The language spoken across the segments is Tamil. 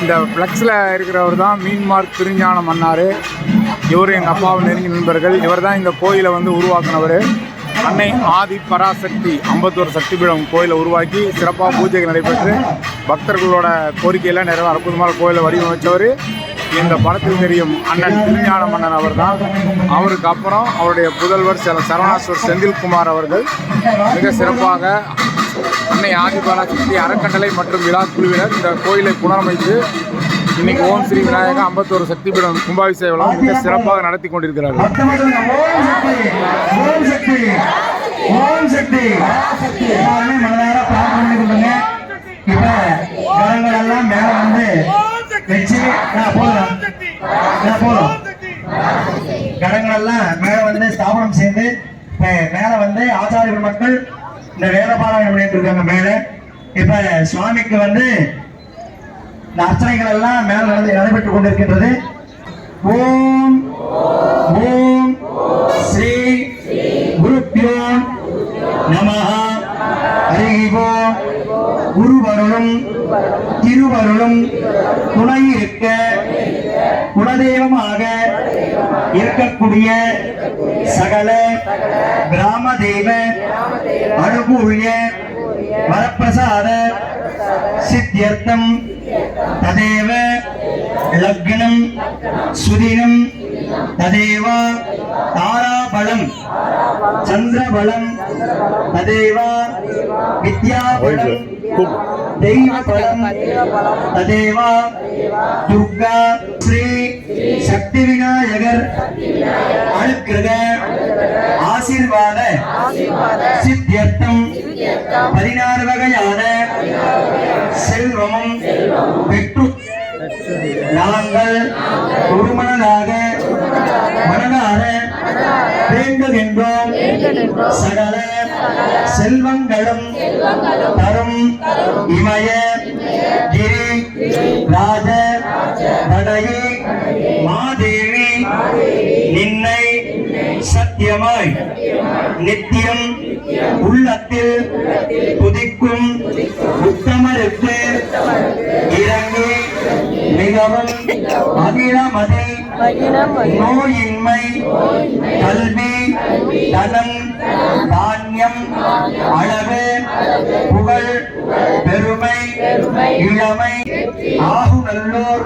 இந்த ஃப்ளெக்ஸில் இருக்கிறவர் தான் மீன்மார்க் திருஞான மன்னார். இவர் எங்கள் அப்பாவும் நெருங்கிய நண்பர்கள். இவர் தான் இந்த கோயிலை வந்து உருவாக்குனவர். அன்னை ஆதி பராசக்தி 51 சக்தி பீடம் கோயிலை உருவாக்கி சிறப்பாக பூஜைகள் நடைபெற்று பக்தர்களோட கோரிக்கையெல்லாம் நிறைய அற்புதமான கோயிலை வடிவமைச்சவர் இந்த படத்தில் தெரியும் அண்ணன் திருஞான மன்னன் அவர் தான். அவருக்கு அப்புறம் அவருடைய புதல்வர் சரவணாஸ்வர் செந்தில்குமார் அவர்கள் மிக சிறப்பாக அன்னை ஆதிபராசக்தி அறக்கட்டளை மற்றும் விழா குழுவினர் இந்த கோயிலை புனரமைத்து இன்னைக்கு ஓம் ஸ்ரீ விநாயகா 51 சக்தி பீடம் கும்பாபிஷேகம் மிக சிறப்பாக நடத்தி கொண்டிருக்கிறார்கள். கடங்களெல்லாம் மேல வந்து ஸ்தாபனம் செய்து மேல வந்து ஆச்சாரிய மக்கள் இந்த வேத பாராயணம் பண்ணிட்டு இருக்காங்க. மேல இப்ப சுவாமிக்கு வந்து இந்த அர்ச்சனைகள் எல்லாம் மேல நடைபெற்றுக் கொண்டிருக்கின்றது. ஓம் ஓம் ஸ்ரீ குருப்யோ நமஹ. ஹரி ஓம். குருவருளும் திருவருளும் துணை இருக்க குலதெய்வமாக இருக்கக்கூடிய சகல கிராம தெய்வ அனுகூல்ய வரப்பிரசாத சித்தியர்த்தம் ததேவ லக்னம் சுதினம் ததேவ தாராபலம் சந்திரபலம் ததேவ வித்யாபலம் தெய்வபலம் ததேவ துர்கா ஸ்ரீ சக்தி விநாயகர் அனுக்கிரக ஆசீர்வாத சித்தியர்த்தம் 16 வகையான செல்வமும் பெற்று நாங்கள் ஒருமனதாக மனதார வேண்டுகின்றோம். சகல செல்வங்களும் தரும் இமய கிரி ராஜ படையே மாதேவி நின்னை சத்தியமாய் நித்தியம் உள்ளத்தில் துதிக்கும் உத்தமருக்கு இறங்கி மிகவும் அகிலமதி நோயின்மை கல்வி தனம் தானியம் அளவு புகழ் பெருமை இளமை ஆகுநல்லூர்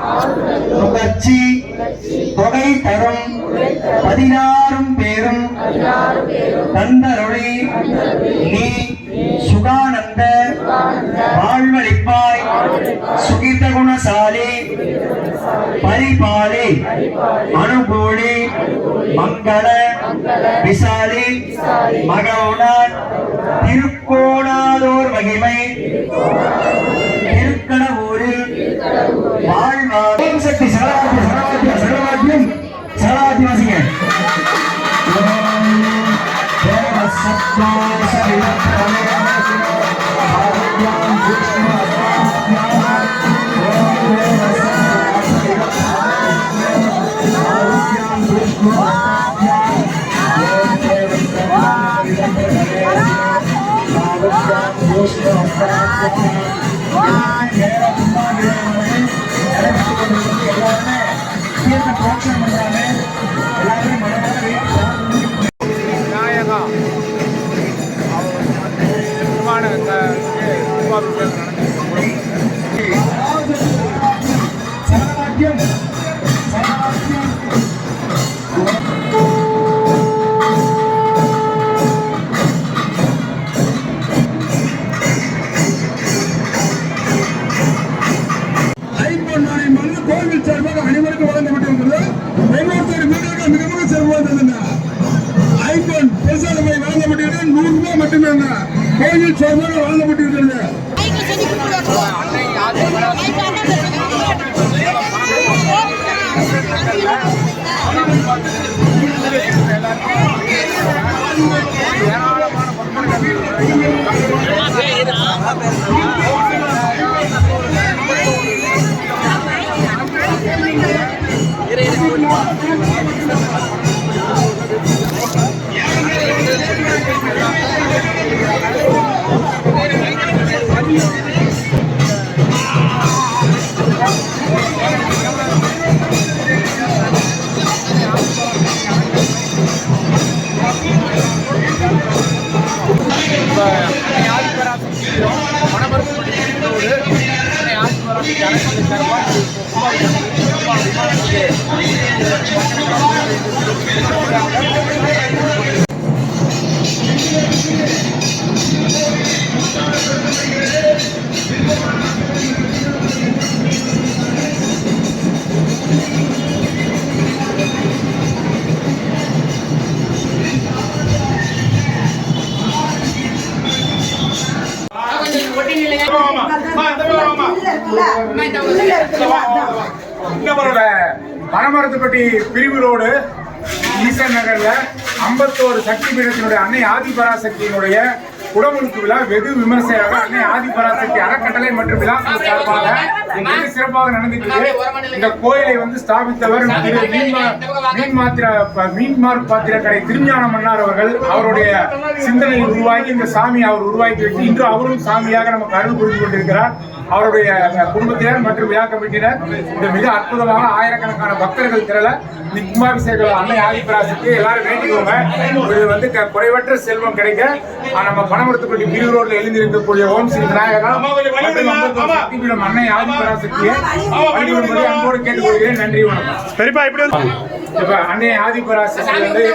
நுகர்ச்சி தொகை தரும் 16 பேரும் தந்தருளி நீ சுகானந்த வாழ்வழிப்பாய் சுகித குணசாலி பரிபாலி அனுகூலி மங்கள விசாலி மகவுடன் திருக்கோணாதோர் மகிமை திருக்கடவூரில் வாழ்வாரும் சக்தி சகலாத்தியம் வாசிங்க. விநாயகா திருமண கோவில் சார்பாக அனைவருக்கும் வழங்கப்பட்டிருக்கிறது. ஒவ்வொருத்தர் வீடுகளுக்கு மிக மிக சிறப்பாக ஐபோன் பிரசாதமாய் வழங்கப்பட்டிருக்கிறது. 100 ரூபாய் மட்டுமே கோவில் சார்பாக வழங்கப்பட்டிருக்கிறது. பனமரத்துப்பட்டி பிரிவு ரோடு ஈசன் நகர்ல 51 சக்தி பீடத்தினுடைய அன்னை ஆதிபராசக்தியினுடைய குடமுழுக்கு விழா வெகு விமர்சையாக அன்னை ஆதிபராசக்தி அறக்கட்டளை மற்றும் விழாக்கள் சார்பாக வெகு சிறப்பாக நடந்துட்டு இந்த கோயிலை வந்து ஸ்தாபித்தவர் மீன்மார்க் பாத்திர கடை திருஞான மன்னார் அவர்கள். அவருடைய சிந்தனையில் உருவாக்கி இந்த சாமி அவர் உருவாக்கி வச்சு இன்று அவரும் சாமியாக நமக்கு அருள் புரிந்து கொண்டிருக்கிறார். அவருடைய குடும்பத்தினர் மற்றும் விழா கமிட்டியினர் இந்த மிக அற்புதமாக ஆயிரக்கணக்கான பக்தர்கள் திரள கும்பாபிஷேகம் அன்னை ஆதிபராசக்தி எல்லாரும் வேண்டிக்கோங்க. இது வந்து குறைவற்ற செல்வம் கிடைக்க நம்ம பனமரத்துப்பட்டி பிரிவு ரோட்ல எழுந்திருக்கக்கூடிய ஓம் ஸ்ரீ விநாயகா சக்திபீடம் அன்னை ஆதிபராசக்தியை அன்போடு கேட்டுக்கொள்கிறேன். நன்றி, வணக்கம். இப்ப அன்னை ஆதிபராசக்தி வந்து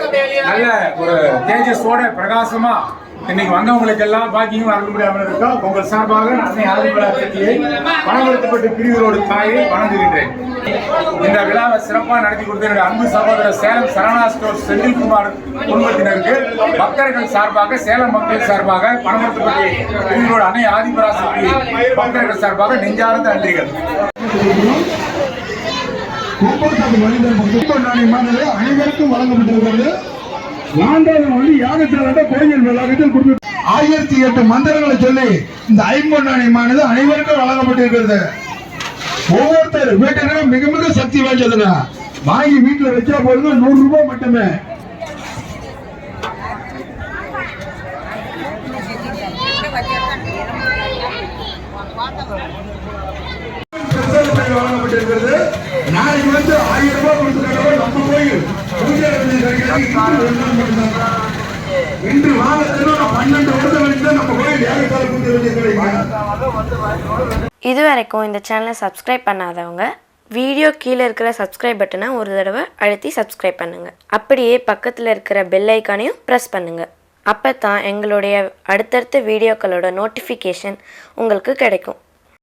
நல்ல ஒரு தேஜஸோட பிரகாசமா இன்னைக்கு வந்தவங்களுக்கு எல்லாம் பாக்கியும் அருள் முடியாமல் இருக்கா. உங்கள் சார்பாக அன்னை ஆதிபராசக்தியை பனமரத்துப்பட்டி பிரிவு ரோடு தாயை வணங்குகின்றேன். இந்த விழாவை சிறப்பாக நடத்தி கொடுத்த என்னுடைய அன்பு சகோதரர் சேலம் சரவணா ஸ்டோர் செந்தில்குமார் குடும்பத்தினருக்கு பக்தர்கள் சார்பாக சேலம் மக்கள் சார்பாக பனமரத்துப்பட்டி பிரிவு ரோடு அன்னை ஆதிபராசக்தி பக்தர்கள் சார்பாக நெஞ்சார்ந்த நன்றிகள். அனைவருக்கும் வழங்கப்பட்டிருக்கிறது. 4வது வந்து யாகசாலை கோயில் வளாகத்தில் 1008 மந்திரங்களை சொல்லி இந்த ஐம்பொன்னானியமானது அனைவருக்கும் வழங்கப்பட்டிருக்கிறது. ஒவ்வொருத்தர் வீட்டிலும் மிக மிக சக்தி வாய்ந்ததுங்க. வாங்கி வீட்டுல வச்சா போறது 100 ரூபாய் மட்டுமே. வழங்கப்பட்டிருக்கிறது. நாளைக்கு வந்து 1000 ரூபாய் கொடுத்துருக்காங்க. நம்ம கோயில் இன்று வாரத்தில் 12 வருடம் வரைக்கும் நம்ம கோயில் யாருக்கால இது வரைக்கும் இந்த சேனலை சப்ஸ்கிரைப் பண்ணாதவங்க வீடியோ கீழே இருக்கிற சப்ஸ்கிரைப் பட்டனை ஒரு தடவை அழுத்தி சப்ஸ்கிரைப் பண்ணுங்கள். அப்படியே பக்கத்தில் இருக்கிற பெல் ஐக்கானையும் ப்ரெஸ் பண்ணுங்கள். அப்போ தான் எங்களுடைய அடுத்தடுத்த வீடியோக்களோட நோட்டிஃபிகேஷன் உங்களுக்கு கிடைக்கும்.